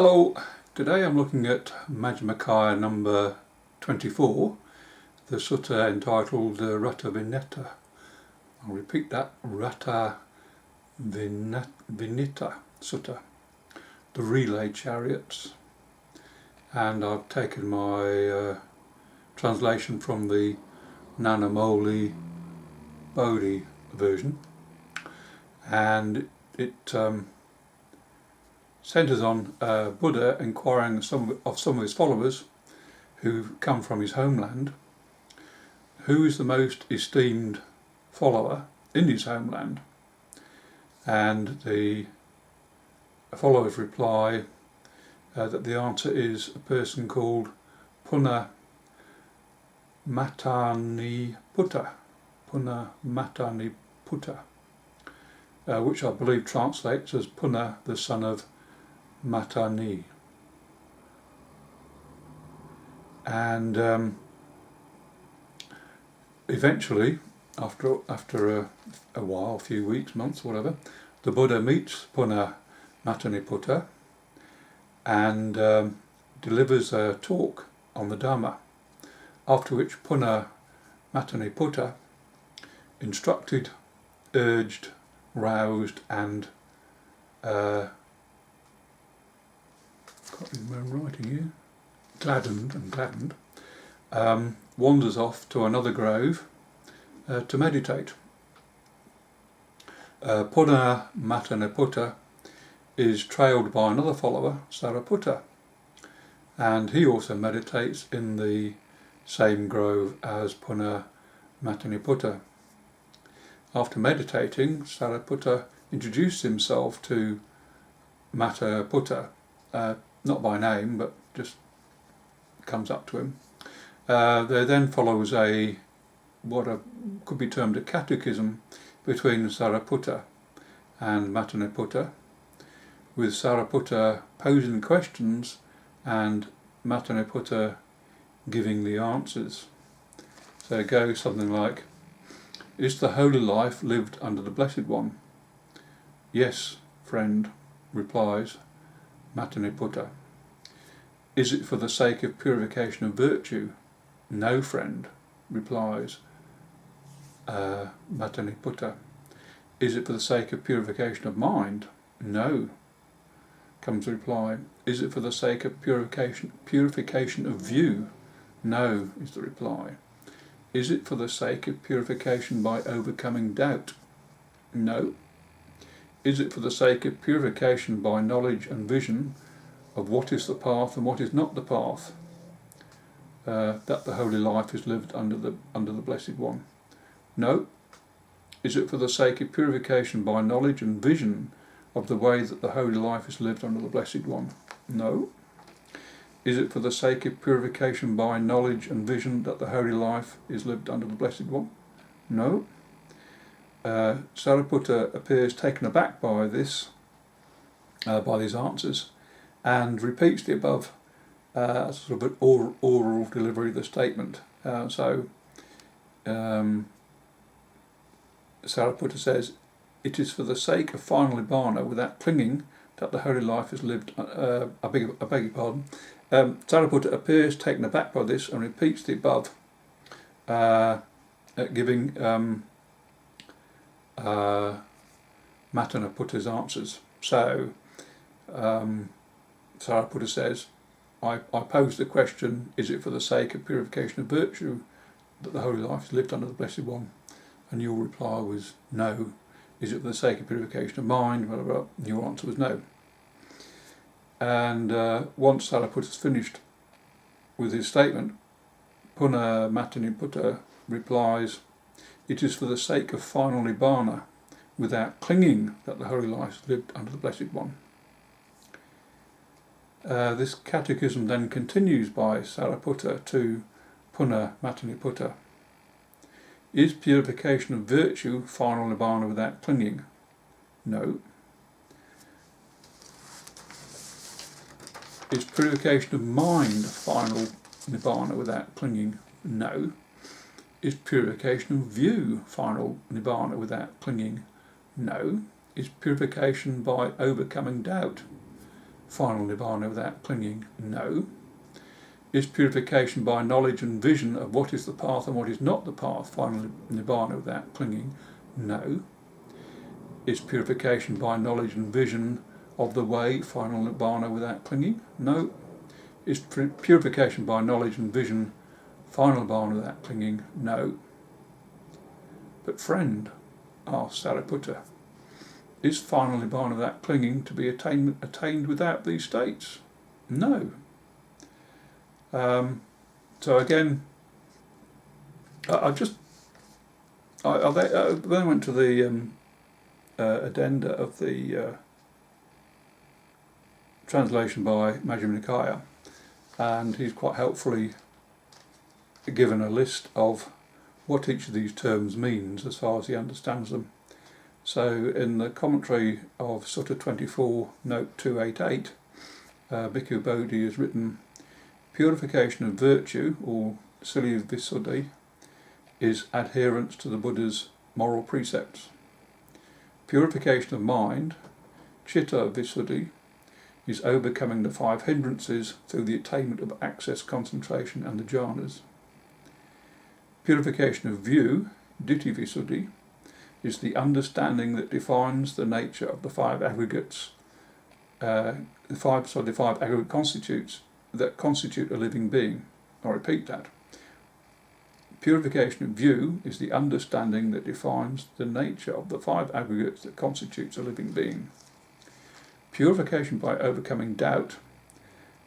Hello, today I'm looking at Majjhima number 24, the sutta entitled Rathavinita. I'll repeat that, Rathavinita Sutta, the relay chariots. And I've taken my translation from the Nanamoli Bodhi version, and it centres on Buddha inquiring of some of his followers who come from his homeland, who is the most esteemed follower in his homeland, and the followers reply that the answer is a person called Punna Matani Putta, which I believe translates as Punna, the son of Matani. And eventually, after a while, a few weeks, months, whatever, the Buddha meets Punna Matani Putta and delivers a talk on the Dhamma, after which Punna Matani Putta instructed, urged, roused and can't read my writing here, gladdened, wanders off to another grove to meditate. Punna Matani Putta is trailed by another follower, Sariputta, and he also meditates in the same grove as Punna Matani Putta. After meditating, Sariputta introduced himself to Mataputta, not by name, but just comes up to him. There then follows what could be termed a catechism between Sariputta and Mataniputta, with Sariputta posing questions and Mataniputta giving the answers. So it goes something like, is the holy life lived under the Blessed One? Yes, friend, replies Mataniputta. Is it for the sake of purification of virtue? No, friend, replies Mataniputta. Is it for the sake of purification of mind? No, comes the reply. Is it for the sake of purification of view? No, is the reply. Is it for the sake of purification by overcoming doubt? No. Is it for the sake of purification by knowledge and vision of what is the path and what is not the path, that the holy life is lived under the Blessed One? No. Is it for the sake of purification by knowledge and vision of the way that the holy life is lived under the Blessed One? No. Is it for the sake of purification by knowledge and vision that the holy life is lived under the Blessed One? No. Sariputta appears taken aback by these answers, and repeats the above sort of an oral delivery of the statement. Sariputta says, it is for the sake of final Nibbana without clinging that the holy life is lived. I beg your pardon. Sariputta appears taken aback by this and repeats the above, giving Mataniputta's answers. So Sariputta says, I pose the question, is it for the sake of purification of virtue that the holy life is lived under the Blessed One? And your reply was no. Is it for the sake of purification of mind? Blah, blah, blah. And your answer was no. And once Sariputta is finished with his statement, Punna Mataniputta replies, it is for the sake of final Nibbana without clinging that the holy life is lived under the Blessed One. This catechism then continues by Sariputta to Punna Mataniputta. Is purification of virtue final Nibbana without clinging? No. Is purification of mind final Nibbana without clinging? No. Is purification of view final Nibbana without clinging? No. Is purification by overcoming doubt? final Nibbana without clinging? No. Is purification by knowledge and vision of what is the path and what is not the path final Nibbana without clinging? No. Is purification by knowledge and vision of the way final Nibbana without clinging? No. Is purification by knowledge and vision final Nibbana without clinging? No. But friend, asked Sariputta, is final Nibbana without clinging to be attained without these states? No. So again, I then went to the addenda of the translation by Majjhima Nikaya, and he's quite helpfully given a list of what each of these terms means as far as he understands them. So in the commentary of Sutta 24, note 288, Bhikkhus Bodhi has written, purification of virtue, or Sila Visuddhi, is adherence to the Buddha's moral precepts. Purification of mind, Chitta Visuddhi, is overcoming the 5 hindrances through the attainment of access, concentration and the jhanas. Purification of view, Ditthi Visuddhi, is the understanding that defines the nature of the 5 aggregates, the five aggregate constitutes that constitute a living being. I'll repeat that. Purification of view is the understanding that defines the nature of the 5 aggregates that constitutes a living being. Purification by overcoming doubt,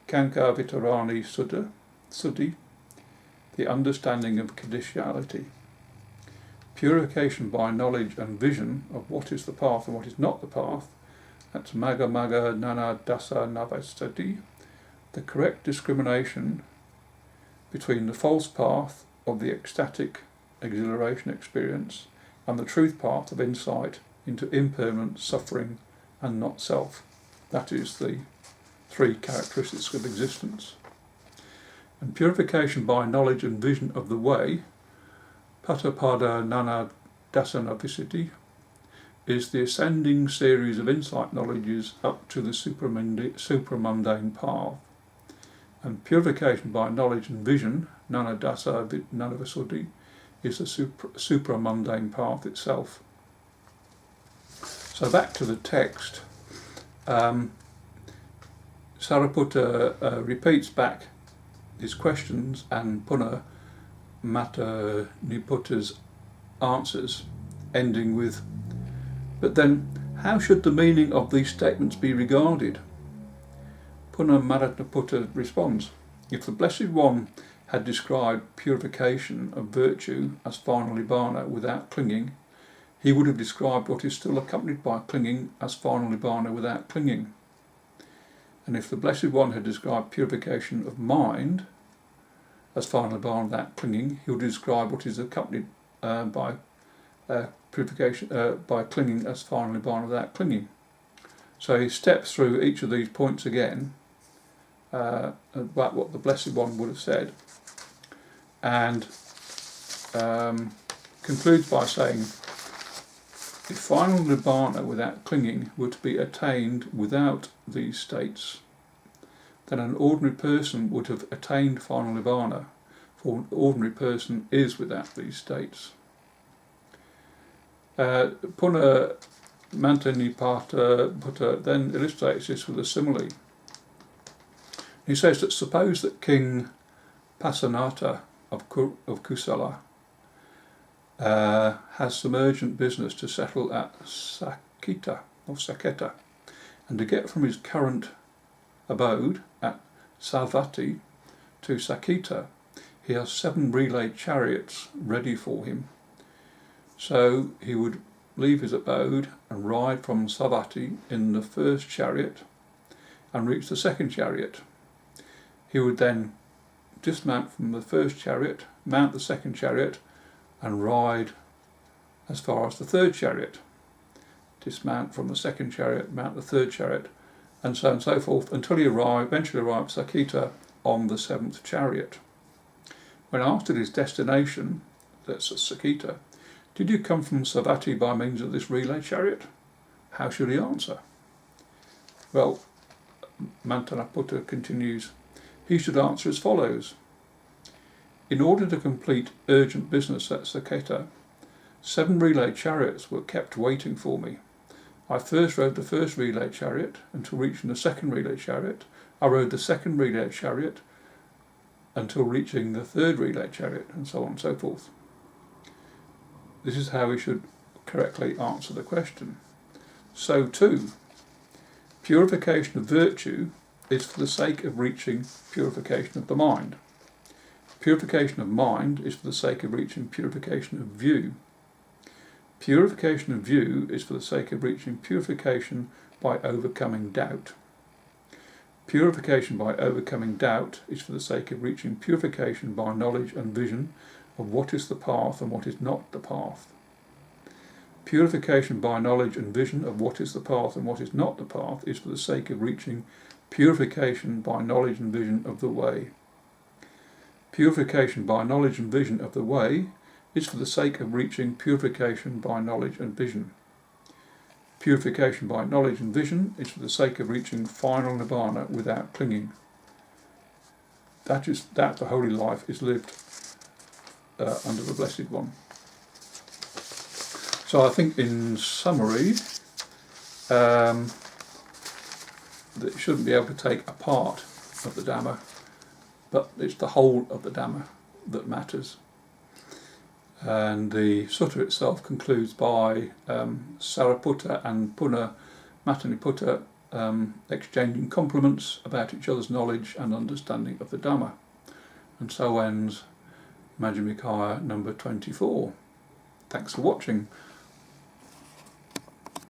Kanka Vitarani Suddhi, the understanding of conditionality. Purification by knowledge and vision of what is the path and what is not the path, that's Magga Magga Nana Dasa Navastati, the correct discrimination between the false path of the ecstatic exhilaration experience and the truth path of insight into impermanent suffering and not self. That is the 3 characteristics of existence. And purification by knowledge and vision of the way, Patapada Nana Dasana Visuddhi, is the ascending series of insight knowledges up to the supramundane path. And purification by knowledge and vision, Nana Dasa Visuddhi, is the supramundane path itself. So back to the text, Sariputta repeats back his questions and Punna Mata Niputta's answers, ending with, but then how should the meaning of these statements be regarded? Punna Mata responds, if the Blessed One had described purification of virtue as final Nibbana without clinging, he would have described what is still accompanied by clinging as final Nibbana without clinging. And if the Blessed One had described purification of mind as final Nibbana without clinging, he would describe what is accompanied by purification by clinging as final Nibbana without clinging. So he steps through each of these points again about what the Blessed One would have said, and concludes by saying, if final Nibbana without clinging were to be attained without these states, then an ordinary person would have attained final Nibbana, for an ordinary person is without these states. Punna Mantanipata then illustrates this with a simile. He says that suppose that King Pasanata of Kusala has some urgent business to settle at Saketa, and to get from his current abode at Savatthi to Saketa, he has 7 relay chariots ready for him. So he would leave his abode and ride from Savatthi in the first chariot and reach the second chariot. He would then dismount from the first chariot, mount the second chariot and ride as far as the third chariot. Dismount from the second chariot, mount the third chariot, and so on and so forth, until he eventually arrived at Saketa on the 7th chariot. When asked at his destination, that's Saketa, did you come from Savatthi by means of this relay chariot? How should he answer? Well, Mantanaputta continues, he should answer as follows. In order to complete urgent business at Saketa, 7 relay chariots were kept waiting for me. I first rode the first relay chariot until reaching the second relay chariot. I rode the second relay chariot until reaching the third relay chariot, and so on and so forth. This is how we should correctly answer the question. So too, purification of virtue is for the sake of reaching purification of the mind. Purification of mind is for the sake of reaching purification of view. Purification of view is for the sake of reaching purification by overcoming doubt. Purification by overcoming doubt is for the sake of reaching purification by knowledge and vision of what is the path and what is not the path. Purification by knowledge and vision of what is the path and what is not the path is for the sake of reaching purification by knowledge and vision of the way. Purification by knowledge and vision of the way is for the sake of reaching purification by knowledge and vision. Purification by knowledge and vision is for the sake of reaching final Nibbana without clinging. That the holy life is lived under the Blessed One. So I think in summary, that you shouldn't be able to take a part of the Dhamma, but it's the whole of the Dhamma that matters. And the sutta itself concludes by Sariputta and Punna Mattaniputta exchanging compliments about each other's knowledge and understanding of the Dhamma. And so ends Majjhima Nikaya number 24. Thanks for watching.